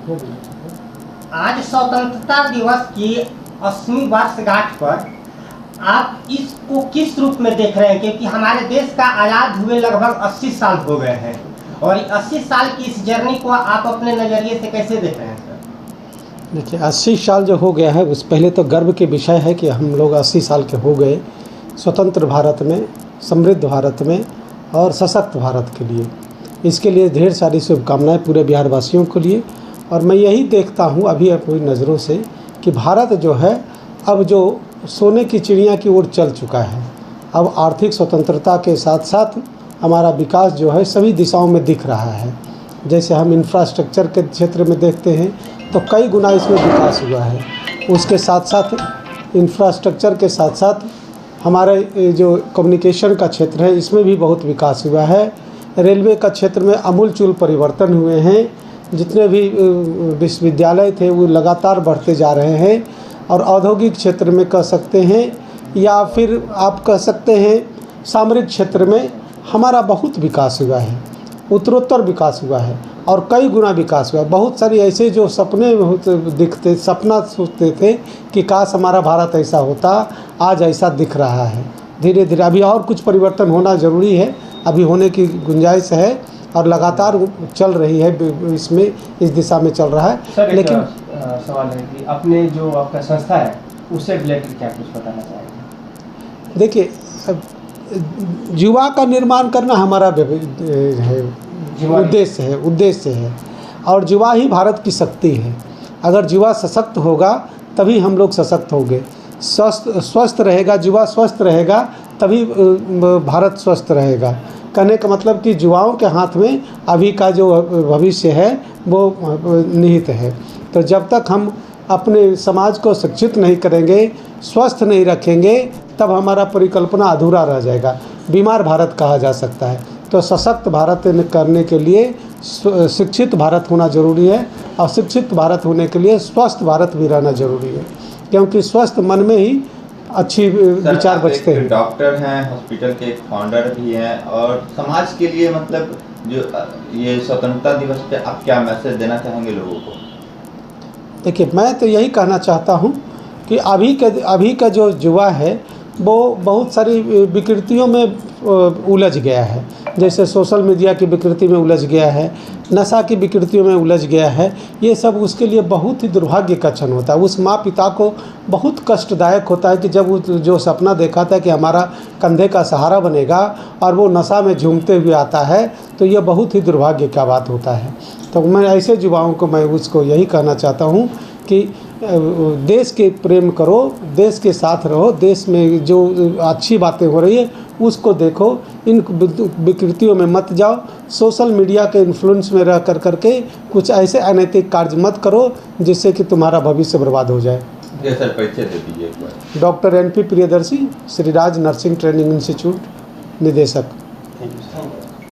आज स्वतंत्रता दिवस की 80वीं वर्षगांठ पर आप इसको किस रूप में देख रहे हैं? क्योंकि हमारे देश का आज़ाद हुए लगभग 80 साल हो गए हैं और 80 साल की इस जर्नी को आप अपने नज़रिए से कैसे देख रहे हैं सर? देखिए 80 साल जो हो गया है उस पहले तो गर्व के विषय है कि हम लोग 80 साल के हो गए स्वतंत्र भारत में, समृद्ध भारत में और सशक्त भारत के लिए। इसके लिए ढेर सारी शुभकामनाएं पूरे बिहार वासियों के लिए। और मैं यही देखता हूं अभी अपनी नज़रों से कि भारत जो है अब जो सोने की चिड़िया की ओर चल चुका है। अब आर्थिक स्वतंत्रता के साथ साथ हमारा विकास जो है सभी दिशाओं में दिख रहा है। जैसे हम इंफ्रास्ट्रक्चर के क्षेत्र में देखते हैं तो कई गुना इसमें विकास हुआ है। उसके साथ साथ इंफ्रास्ट्रक्चर के साथ साथ हमारे जो कम्युनिकेशन का क्षेत्र है इसमें भी बहुत विकास हुआ है। रेलवे का क्षेत्र में आमूलचूल परिवर्तन हुए हैं। जितने भी विश्वविद्यालय थे वो लगातार बढ़ते जा रहे हैं। और औद्योगिक क्षेत्र में कह सकते हैं या फिर आप कह सकते हैं सामरिक क्षेत्र में हमारा बहुत विकास हुआ है, उत्तरोत्तर विकास हुआ है और कई गुना विकास हुआ है। बहुत सारी ऐसे जो सपने दिखते, सपना सोचते थे कि काश हमारा भारत ऐसा होता, आज ऐसा दिख रहा है। धीरे धीरे अभी और कुछ परिवर्तन होना ज़रूरी है, अभी होने की गुंजाइश है और लगातार चल रही है, इसमें इस दिशा में चल रहा है। सर लेकिन सवाल है कि अपने जो आपका संस्था है उससे रिलेटेड क्या कुछ बताना चाहेंगे? देखिए युवा का निर्माण करना हमारा उद्देश्य है और युवा ही भारत की शक्ति है। अगर युवा सशक्त होगा तभी हम लोग सशक्त होंगे। स्वस्थ रहेगा, युवा स्वस्थ रहेगा तभी भारत स्वस्थ रहेगा। कहने का मतलब कि युवाओं के हाथ में अभी का जो भविष्य है वो निहित है। तो जब तक हम अपने समाज को शिक्षित नहीं करेंगे, स्वस्थ नहीं रखेंगे, तब हमारा परिकल्पना अधूरा रह जाएगा, बीमार भारत कहा जा सकता है। तो सशक्त भारत करने के लिए शिक्षित भारत होना ज़रूरी है और शिक्षित भारत होने के लिए स्वस्थ भारत भी रहना ज़रूरी है, क्योंकि स्वस्थ मन में ही अच्छी विचार बचते हैं। डॉक्टर हैं, हॉस्पिटल के एक फाउंडर भी हैं और समाज के लिए मतलब जो ये स्वतंत्रता दिवस पे आप क्या मैसेज देना चाहेंगे लोगों को? देखिए मैं तो यही कहना चाहता हूँ कि अभी का जो युवा है वो बहुत सारी विकृतियों में उलझ गया है। जैसे सोशल मीडिया की विकृति में उलझ गया है, नशा की विकृतियों में उलझ गया है। ये सब उसके लिए बहुत ही दुर्भाग्य का क्षण होता है। उस माँ पिता को बहुत कष्टदायक होता है कि जब वो जो सपना देखा था कि हमारा कंधे का सहारा बनेगा और वो नशा में झूमते हुए आता है, तो ये बहुत ही दुर्भाग्य का बात होता है। तो मैं ऐसे युवाओं को मैं उसको यही कहना चाहता हूँ कि देश के प्रेम करो, देश के साथ रहो, देश में जो अच्छी बातें हो रही है उसको देखो, इन विकृतियों में मत जाओ। सोशल मीडिया के इन्फ्लुएंस में रह करके कुछ ऐसे अनैतिक कार्य मत करो जिससे कि तुम्हारा भविष्य बर्बाद हो जाए। सर परिचय दे दीजिए एक बार। Doctor NP Priyadarshi, Shriraj nursing training institute निदेशक।